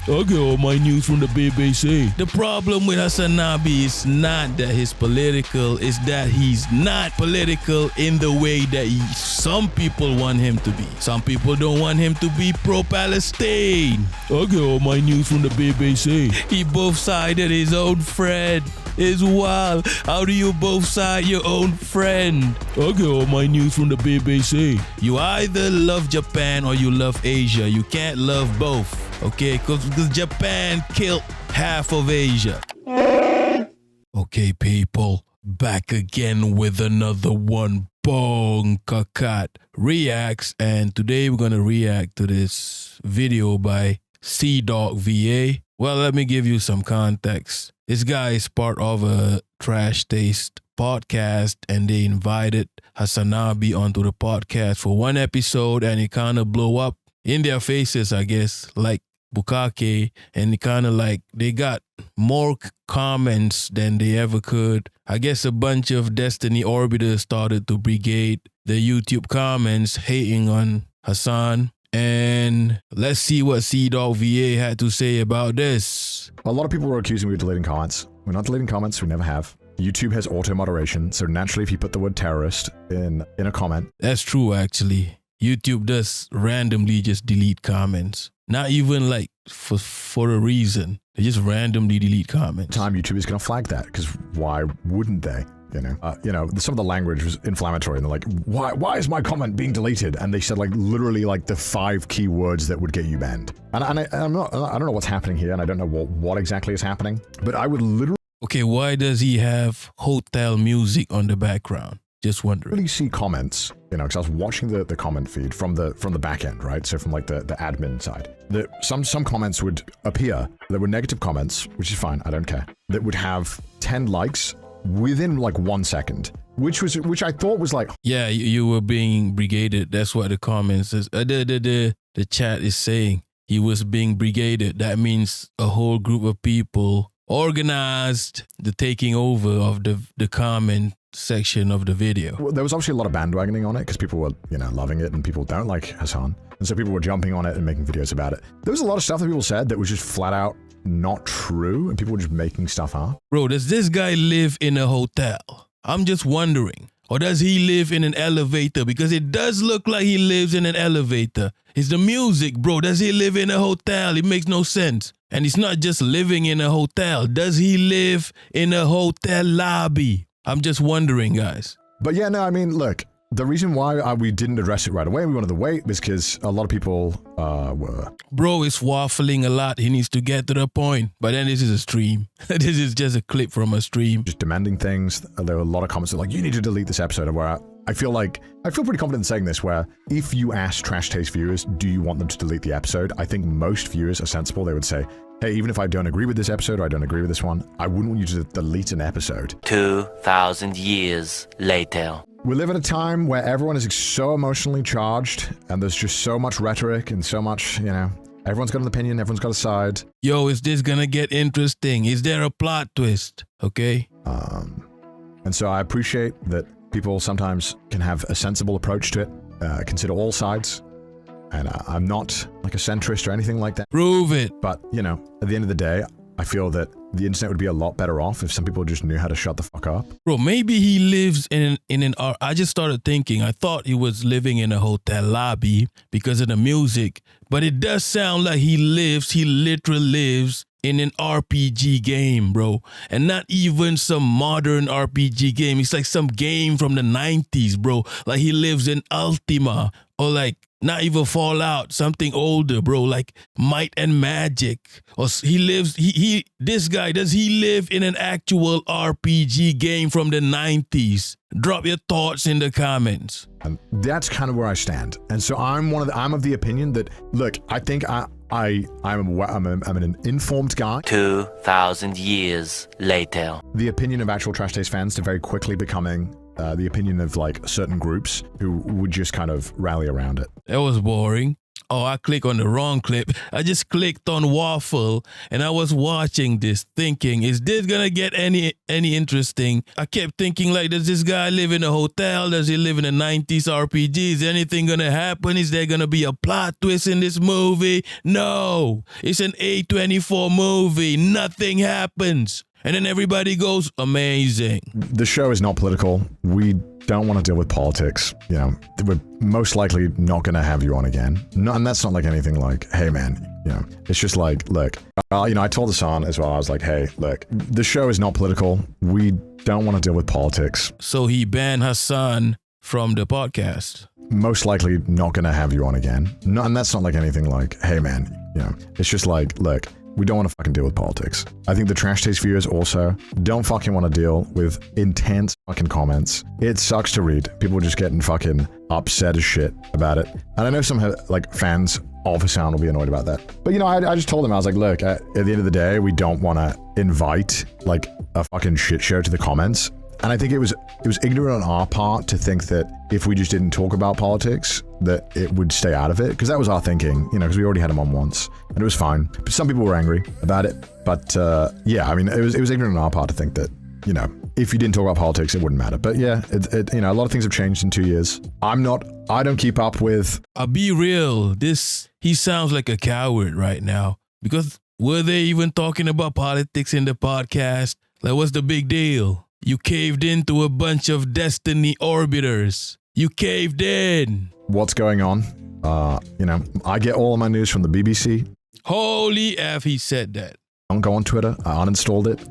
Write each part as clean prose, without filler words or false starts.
I get all my news from the BBC. The problem with HasanAbi is not that he's political, it's that he's not political in the way that some people want him to be. Some people don't want him to be pro-Palestine. I get all my news from the BBC. He both sided his own friend. It's wild. How do you both side your own friend? I get all my news from the BBC. You either love Japan or you love Asia. You can't love both, okay? Because Japan killed half of Asia. Okay, people, back again with another one. Bong Kakat reacts, and today we're gonna react to this video by Cdawgva. Well, let me give you some context. This guy is part of a Trash Taste podcast, and they invited HasanAbi onto the podcast for one episode, and it kind of blew up in their faces, I guess, like Bukake, and it kind of like they got more comments than they ever could. I guess a bunch of Destiny Orbiters started to brigade the YouTube comments hating on Hasan. And let's see what Cdawgva had to say about this. A lot of people were accusing me of deleting comments. We're not deleting comments, we never have. YouTube has auto-moderation, so naturally if you put the word terrorist in a comment. That's true, actually. YouTube does randomly just delete comments. Not even like for a reason. They just randomly delete comments. Time YouTube is going to flag that, because why wouldn't they? You know, some of the language was inflammatory, and they're like, why is my comment being deleted? And they said like literally like the 5 key words that would get you banned. And I don't know what's happening here, and I don't know what exactly is happening, but I would literally. Okay, why does he have hotel music on the background? Just wondering. Really see comments, you know, because I was watching the comment feed from the back end, right? So from like the admin side, some comments would appear that were negative comments, which is fine, I don't care. That would have 10 likes within like 1 second, which I thought was like, yeah, you were being brigaded. That's what the comments is. The chat is saying he was being brigaded. That means a whole group of people organized the taking over of the comment section of the video. Well, there was obviously a lot of bandwagoning on it because people were, you know, loving it, and people don't like Hasan, and so people were jumping on it and making videos about it. There was a lot of stuff that people said that was just flat out not true, and people were just making stuff up. Bro, does this guy live in a hotel? I'm just wondering. Or does he live in an elevator? Because it does look like he lives in an elevator. It's the music, bro. Does he live in a hotel? It makes no sense. And he's not just living in a hotel. Does he live in a hotel lobby? I'm just wondering, guys. But yeah, no, I mean, look, the reason why we didn't address it right away, we wanted to wait, was because a lot of people were... Bro is waffling a lot. He needs to get to the point. But then this is a stream. This is just a clip from a stream. Just demanding things. There were a lot of comments that like, you need to delete this episode, where I feel pretty confident in saying this, where if you ask Trash Taste viewers, do you want them to delete the episode? I think most viewers are sensible. They would say, hey, even if I don't agree with this episode, or I don't agree with this one, I wouldn't want you to delete an episode. 2,000 years later. We live at a time where everyone is so emotionally charged, and there's just so much rhetoric and so much, you know, everyone's got an opinion, everyone's got a side. Yo, is this gonna get interesting? Is there a plot twist? Okay. And so I appreciate that people sometimes can have a sensible approach to it, consider all sides. And I'm not like a centrist or anything like that. Prove it. But, you know, at the end of the day, I feel that the internet would be a lot better off if some people just knew how to shut the fuck up. Bro, maybe he lives in an I just started thinking, I thought he was living in a hotel lobby because of the music, but it does sound like he literally lives in an RPG game, bro. And not even some modern RPG game. It's like some game from the 90s, bro. Like he lives in Ultima, or like not even Fallout, something older, bro, like Might and Magic. Or this guy, does he live in an actual RPG game from the 90s? Drop your thoughts in the comments. And that's kind of where I stand. And so I'm of the opinion that, look, I think I'm an informed guy. 2,000 years later. The opinion of actual Trash Taste fans to very quickly becoming the opinion of like certain groups who would just kind of rally around it. That was boring. Oh, I clicked on the wrong clip. I just clicked on Waffle and I was watching this thinking, is this gonna get any interesting? I kept thinking like, does this guy live in a hotel? Does he live in a 90s RPG? Is anything gonna happen? Is there gonna be a plot twist in this movie? No, it's an A24 movie. Nothing happens. And then everybody goes, amazing. The show is not political. We don't want to deal with politics. You know, we're most likely not going to have you on again. No, and that's not like anything like, hey man, you know, it's just like, look, you know, I told Hasan as well. I was like, hey, look, the show is not political. We don't want to deal with politics. So he banned Hasan from the podcast. Most likely not going to have you on again. No, and that's not like anything like, hey man, you know, it's just like, look, we don't want to fucking deal with politics. I think the Trash Taste viewers also don't fucking want to deal with intense fucking comments. It sucks to read. People just getting fucking upset as shit about it. And I know some like fans of Hasan will be annoyed about that. But you know, I just told them, I was like, look, at the end of the day, we don't want to invite like a fucking shit show to the comments. And I think it was ignorant on our part to think that if we just didn't talk about politics, that it would stay out of it. Because that was our thinking, you know, because we already had him on once and it was fine. But some people were angry about it. But yeah, I mean, it was ignorant on our part to think that, you know, if you didn't talk about politics, it wouldn't matter. But yeah, you know, a lot of things have changed in 2 years. I don't keep up with. I'll be real. He sounds like a coward right now. Because were they even talking about politics in the podcast? Like, what's the big deal? You caved into a bunch of Destiny orbiters. You caved in. What's going on? You know, I get all of my news from the BBC. Holy F, he said that. I don't go on Twitter. I uninstalled it.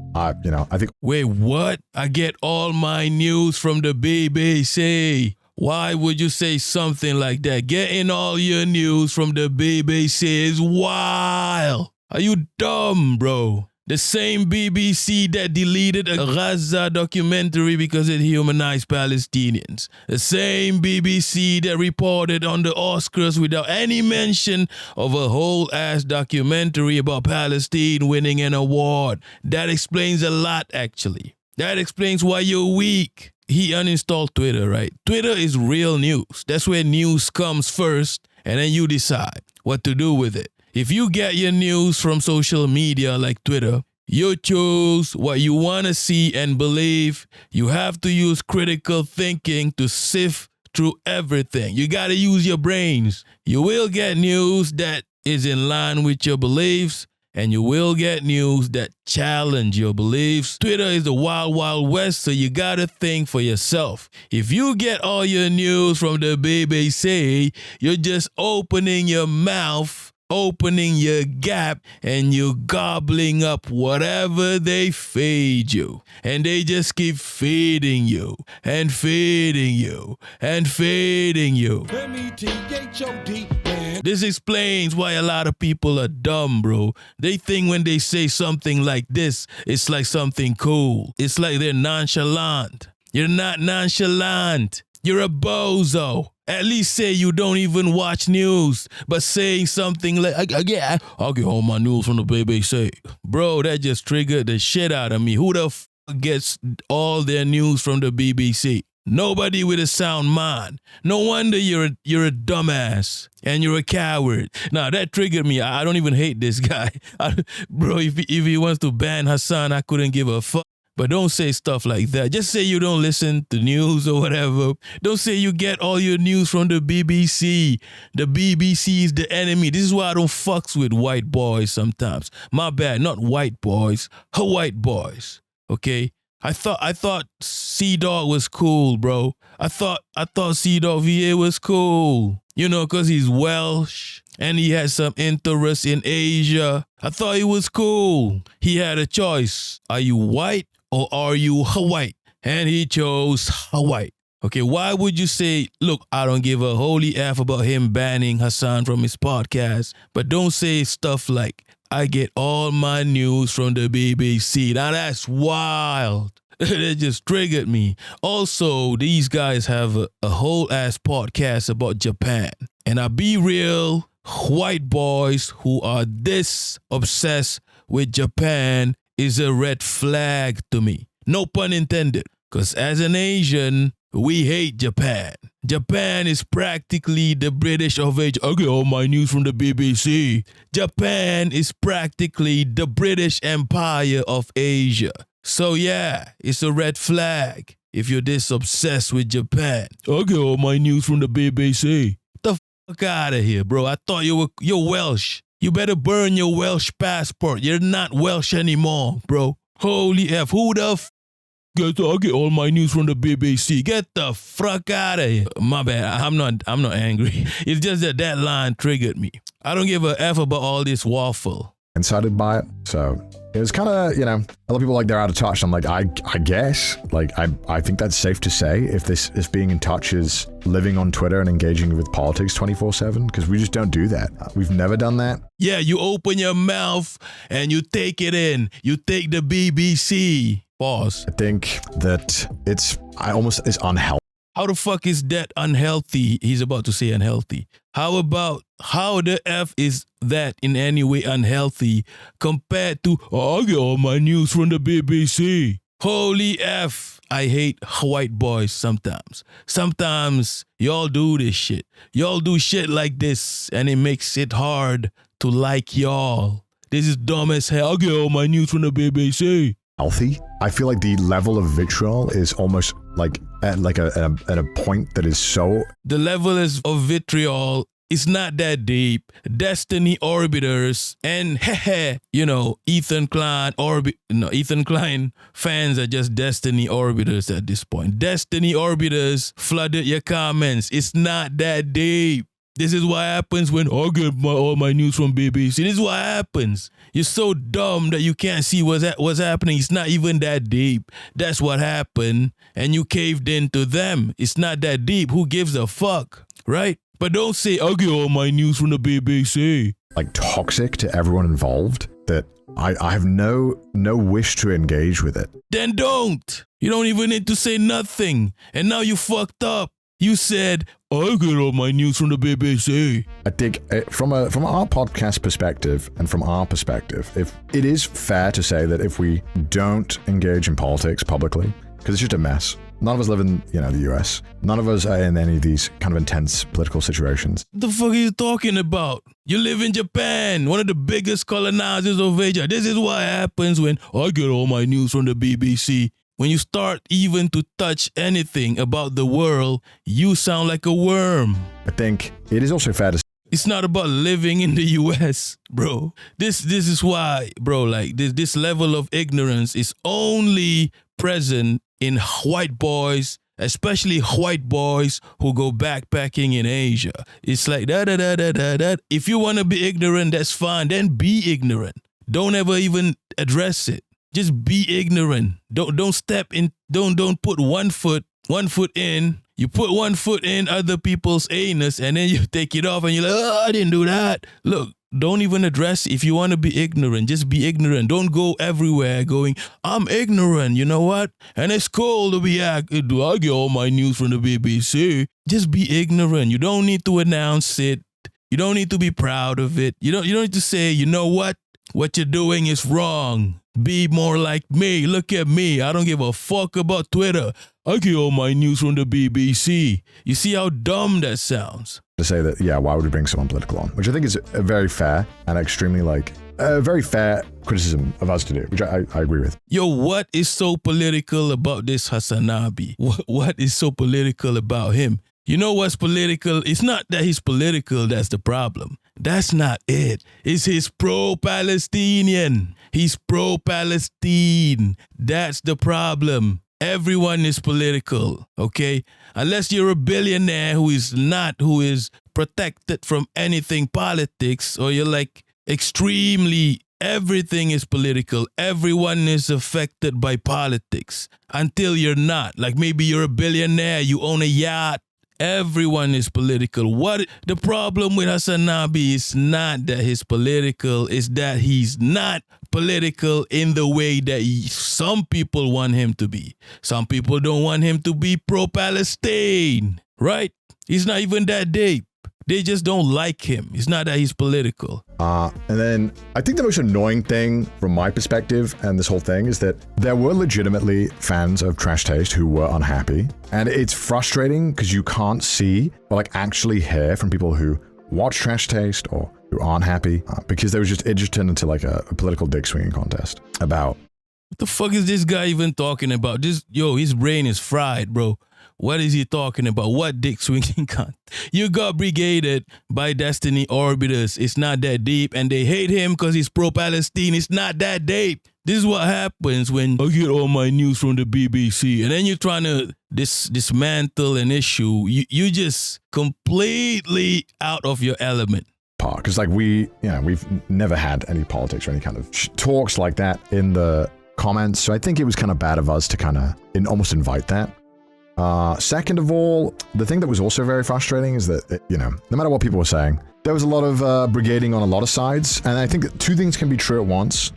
You know, I think. Wait, what? I get all my news from the BBC. Why would you say something like that? Getting all your news from the BBC is wild. Are you dumb, bro? The same BBC that deleted a Gaza documentary because it humanized Palestinians. The same BBC that reported on the Oscars without any mention of a whole-ass documentary about Palestine winning an award. That explains a lot, actually. That explains why you're weak. He uninstalled Twitter, right? Twitter is real news. That's where news comes first, and then you decide what to do with it. If you get your news from social media like Twitter, you choose what you want to see and believe. You have to use critical thinking to sift through everything. You got to use your brains. You will get news that is in line with your beliefs, and you will get news that challenge your beliefs. Twitter is the wild, wild west, so you got to think for yourself. If you get all your news from the BBC, you're just opening your mouth, opening your gap, and you gobbling up whatever they feed you. And they just keep feeding you and feeding you and feeding you. M-E-T-H-O-D, man. This explains why a lot of people are dumb, bro. They think when they say something like this, it's like something cool. It's like they're nonchalant. You're not nonchalant. You're a bozo. At least say you don't even watch news, but saying something like, I'll get all my news from the BBC. Bro, that just triggered the shit out of me. Who the f*** gets all their news from the BBC? Nobody with a sound mind. No wonder you're a dumbass and you're a coward. Now, that triggered me. I don't even hate this guy. Bro, if he wants to ban Hasan, I couldn't give a fuck. But don't say stuff like that. Just say you don't listen to news or whatever. Don't say you get all your news from the BBC. The BBC is the enemy. This is why I don't fucks with white boys sometimes. My bad, not white boys, white boys. Okay? I thought Cdawgva was cool, bro. I thought Cdawgva was cool. You know, because he's Welsh and he has some interest in Asia. I thought he was cool. He had a choice. Are you white or are you white? And he chose white. Okay, why would you say, look, I don't give a holy F about him banning Hasan from his podcast, but don't say stuff like, I get all my news from the BBC. Now that's wild. That just triggered me. Also, these guys have a whole ass podcast about Japan. And I'll be real, white boys who are this obsessed with Japan is a red flag to me. No pun intended. Because as an Asian, we hate Japan. Japan is practically the British of Asia. I get all my news from the BBC. Japan is practically the British Empire of Asia. So yeah, it's a red flag if you're this obsessed with Japan. I get all my news from the BBC. The fuck out of here, bro. I thought you're Welsh. You better burn your Welsh passport. You're not Welsh anymore, bro. Holy F. Who the f*** I get all my news from the BBC. Get the fuck out of here. My bad. I'm not angry. It's just that line triggered me. I don't give a F about all this waffle. Incited by it. So it was kind of, a lot of people like they're out of touch. I'm like, I guess, I think that's safe to say if being in touch is living on Twitter and engaging with politics 24/7, because we just don't do that. We've never done that. Yeah, you open your mouth and you take it in. You take the BBC. Pause. I think that it's unhealthy. How the fuck is that unhealthy? He's about to say unhealthy. How the F is that in any way unhealthy compared to, I get all my news from the BBC? Holy F. I hate white boys sometimes. Sometimes y'all do this shit. Y'all do shit like this and it makes it hard to like y'all. This is dumb as hell. I get all my news from the BBC. Healthy. I feel like the level of vitriol is almost like at a point that is so. The level of vitriol is not that deep. Destiny orbiters and Ethan Klein fans are just Destiny orbiters at this point. Destiny orbiters flooded your comments. It's not that deep. This is what happens when I get all my news from BBC. This is what happens. You're so dumb that you can't see what's happening. It's not even that deep. That's what happened. And you caved into them. It's not that deep. Who gives a fuck? Right? But don't say, I get all my news from the BBC. Like toxic to everyone involved that I have no wish to engage with it. Then don't. You don't even need to say nothing. And now you fucked up. You said, I get all my news from the BBC. I think from our podcast perspective and from our perspective, if it is fair to say that if we don't engage in politics publicly, because it's just a mess. None of us live in, the US. None of us are in any of these kind of intense political situations. What the fuck are you talking about? You live in Japan, one of the biggest colonizers of Asia. This is what happens when I get all my news from the BBC. When you start even to touch anything about the world, you sound like a worm. I think it is also fair to say it's not about living in the US, bro. This is why, bro, like this level of ignorance is only present in white boys, especially white boys who go backpacking in Asia. It's like that. If you want to be ignorant, that's fine. Then be ignorant. Don't ever even address it. Just be ignorant. Don't step in. Don't put one foot in. You put one foot in other people's anus and then you take it off and you're like, I didn't do that. Look, don't even address it. If you want to be ignorant, just be ignorant. Don't go everywhere going, I'm ignorant. You know what? And it's cool to be I get all my news from the BBC. Just be ignorant. You don't need to announce it. You don't need to be proud of it. You don't need to say, you know what? What you're doing is wrong. Be more like me. Look at me. I don't give a fuck about Twitter. I get all my news from the BBC. You see how dumb that sounds? To say that, why would we bring someone political on? Which I think is a very fair and extremely very fair criticism of us to do, which I agree with. Yo, what is so political about this HasanAbi? What is so political about him? You know what's political? It's not that he's political that's the problem. That's not it. It's his pro-Palestinian. He's pro-Palestine. That's the problem. Everyone is political, okay? Unless you're a billionaire who is protected from anything politics, or you're like extremely, everything is political. Everyone is affected by politics until you're not. Like maybe you're a billionaire, you own a yacht. Everyone is political. What the problem with HasanAbi is not that he's political, it's that he's not political in the way that some people want him to be. Some people don't want him to be pro-Palestine, right? He's not even that deep. They just don't like him. It's not that he's political. And then I think the most annoying thing from my perspective and this whole thing is that there were legitimately fans of Trash Taste who were unhappy. And it's frustrating because you can't see or like actually hear from people who watch Trash Taste or who aren't happy because it just turned into like a political dick swinging contest about. What the fuck is this guy even talking about? His brain is fried, bro. What is he talking about? What dick swinging cunt? You got brigaded by Destiny Orbiters. It's not that deep. And they hate him because he's pro-Palestine. It's not that deep. This is what happens when I get all my news from the BBC. And then you're trying to dismantle an issue. You just completely out of your element. Because like we've never had any politics or any kind of talks like that in the comments. So I think it was kind of bad of us to kind of almost invite that. Second of all, the thing that was also very frustrating is that, no matter what people were saying, there was a lot of brigading on a lot of sides. And I think that two things can be true at once.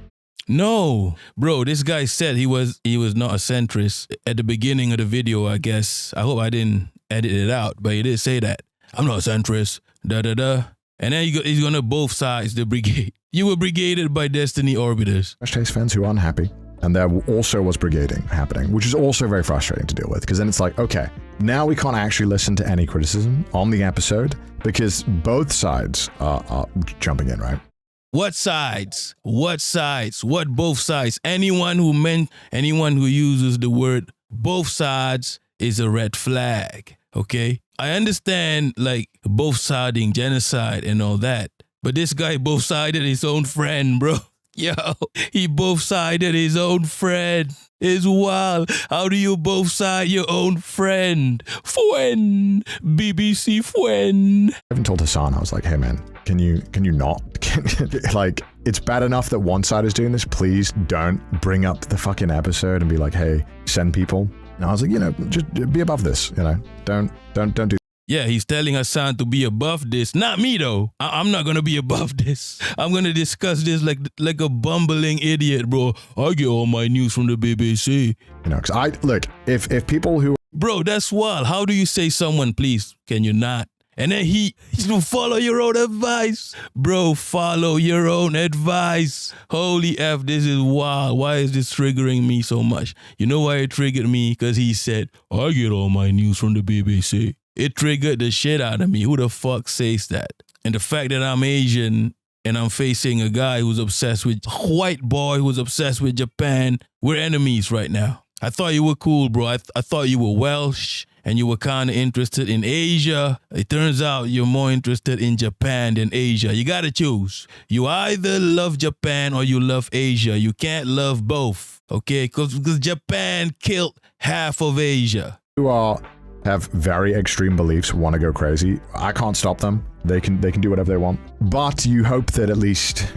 No, bro, this guy said he was not a centrist at the beginning of the video, I guess. I hope I didn't edit it out, but he did say that. I'm not a centrist, da-da-da. And then he's going to both sides, the brigade. You were brigaded by Destiny Orbiters. Trash Taste fans who are unhappy. And there also was brigading happening, which is also very frustrating to deal with, because then it's like, okay, now we can't actually listen to any criticism on the episode because both sides are jumping in, right? What sides? What sides? What both sides? Anyone who uses the word both sides is a red flag, okay? I understand, like, both siding genocide and all that, but this guy both sided his own friend, bro. Yo, he both sided his own friend. It's wild. How do you both side your own friend? Friend. BBC friend. I even told Hasan, I was like, hey man, can you not? Like, it's bad enough that one side is doing this. Please don't bring up the fucking episode and be like, hey, send people. And I was like, just be above this, Don't do. Yeah, he's telling Hasan to be above this. Not me, though. I'm not going to be above this. I'm going to discuss this like a bumbling idiot, bro. I get all my news from the BBC. Because if people who... Bro, that's wild. How do you say someone, please, can you not? And then he's going to follow your own advice. Bro, follow your own advice. Holy F, this is wild. Why is this triggering me so much? You know why it triggered me? Because he said, I get all my news from the BBC. It triggered the shit out of me. Who the fuck says that? And the fact that I'm Asian and I'm facing a guy who's obsessed with, a white boy who's obsessed with Japan, we're enemies right now. I thought you were cool, bro. I thought you were Welsh and you were kind of interested in Asia. It turns out you're more interested in Japan than Asia. You got to choose. You either love Japan or you love Asia. You can't love both, okay? Because Japan killed half of Asia. You have very extreme beliefs, want to go crazy. I can't stop them. They can do whatever they want. But you hope that at least,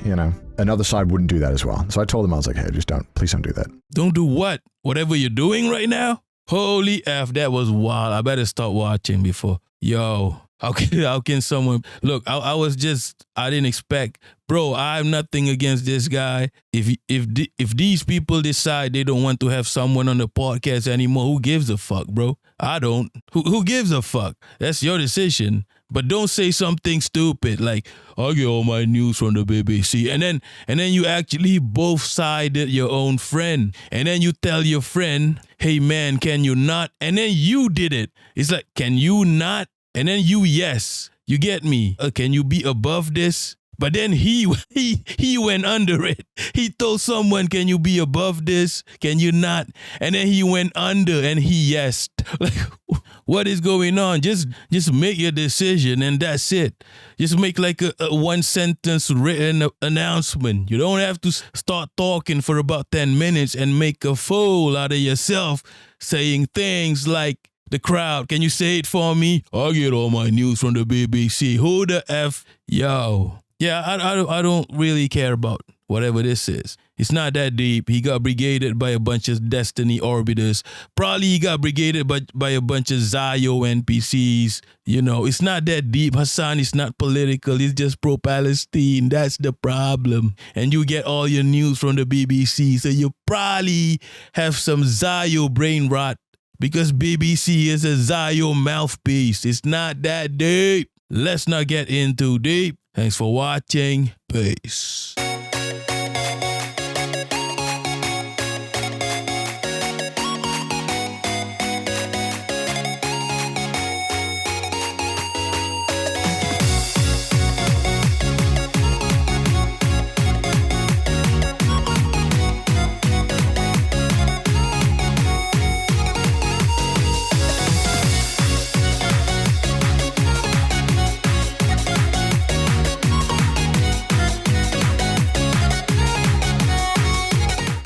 another side wouldn't do that as well. So I told them, I was like, hey, please don't do that. Don't do what? Whatever you're doing right now? Holy F, that was wild. I better start watching before. Yo, how can someone... Look, I didn't expect... Bro, I have nothing against this guy. If these people decide they don't want to have someone on the podcast anymore, who gives a fuck, bro? I don't. Who gives a fuck? That's your decision. But don't say something stupid like, I get all my news from the BBC. And then you actually both sided your own friend. And then you tell your friend, hey man, can you not? And then you did it. It's like, can you not? And then yes. You get me? Can you be above this? But then he went under it. He told someone, can you be above this? Can you not? And then he went under and he yesed. Like, what is going on? Just make your decision and that's it. Just make like a one sentence written announcement. You don't have to start talking for about 10 minutes and make a fool out of yourself saying things like, the crowd, can you say it for me? I get all my news from the BBC. Who the F? Yo. Yeah, I don't really care about whatever this is. It's not that deep. He got brigaded by a bunch of Destiny Orbiters. Probably he got brigaded by a bunch of Zayo NPCs. It's not that deep. Hasan is not political. He's just pro-Palestine. That's the problem. And you get all your news from the BBC. So you probably have some Zayo brain rot because BBC is a Zayo mouthpiece. It's not that deep. let's not get in too deep. Thanks for watching. Peace.